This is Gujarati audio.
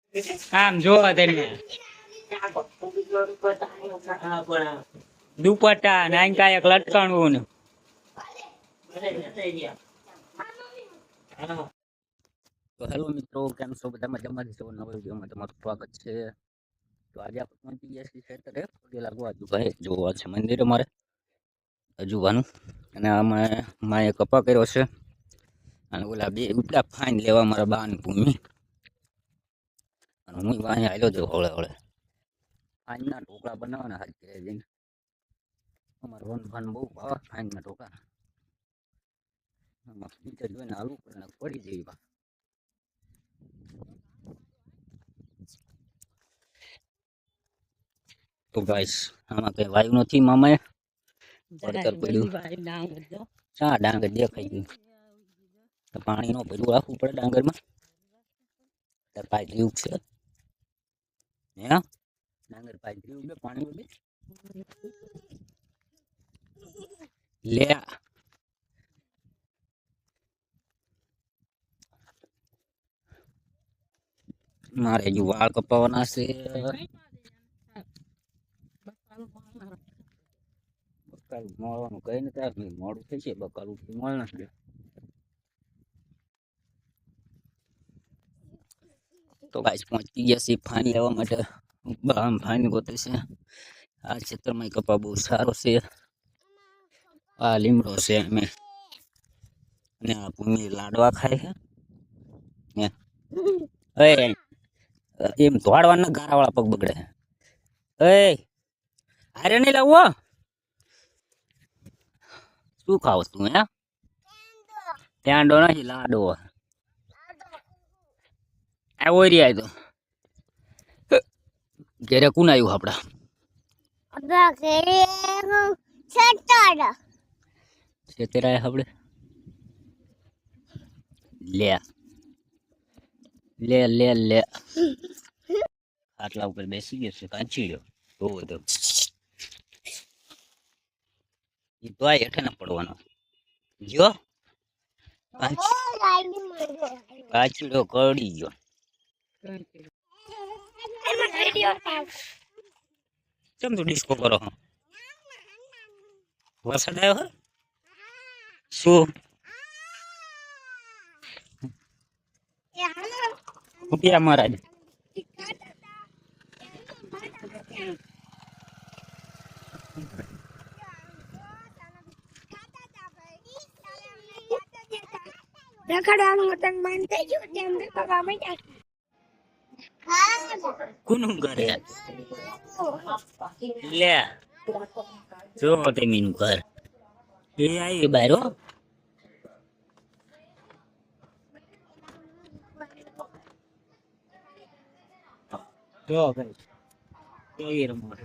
આમ જોવો તમે દુપટ્ટા નાનકા એક લટકણવું ને તો હેલો મિત્રો, કેમ છો બધા મજામાં? છો નવા વિડીયોમાં તમારું સ્વાગત છે. તો આજે આપણે પહોંચી ગયા છીએ ખેતરે પગે લાગવા ભાઈ જોવા છે મંદિર અમારે અજુવાનું, અને આમાં માએ કપા કર્યો છે અને ઓલા બે ઉપડા ફાઈન લેવા મારા બા ની ભૂમિ અને હું વાંહે આવ્યો છું હળે હળે ફાઈનના ઢોકળા બનાવવાના હાથ ઘરે જઈને. અમારે વન ફાન બહુ ભાવે ફાઈનના ઢોકળા. આમાં નીચે જોઈને હાલવું પડે પડી જઈ. તો ગાઈસ આમાં કઈ વાયુ નથી. મામાએ પડતર પડ્યું ચા ડાંગર દેખાઈ ગયું. પાણી નો ભેરું રાખવું પડે ડાંગરમાં. પાઇપ છે હે ડાંગર પાઇપ પાણી લે મારે જો વાળ કપાવાના છે. મળવાનું કઈ નથી, મોડું થઈ છે. બકાલું મળ નથી. તો ગાઈસ પહોંચી ગયા છે ફાની લેવા માટે. ફાની ગોતે છે. આ ક્ષેત્રમાં કપા બહુ સારો છે. આ લીમડો છે અમે અને આ ભૂમિ લાડવા ખાય છે. એમ ધોળવાના ગારા વાળા પગ બગડે. હારે નહીં લાવવો. શું ખાવ તું? હે ત્યાં નથી લાડો આવ્યો રે. તો ઘેરે કોણ આવ્યું આપડા છેતરાય આપણે લે લે લે લે આટલા ઉપર બેસી ગયો છે કાંચીડ્યો. જોવો તો એ તો આ હેઠે ના પડવાનો. જો કાચીડો કરડી ગયો. કેમ તું ડિસ્કો કરો? વરસાદ આવ્યો શું? ઉઠ્યા મહારાજ. કોનું ઘર લે જો તેમીનું ઘર એ આવી બાર હો. જો ભાઈ કેવી રમત.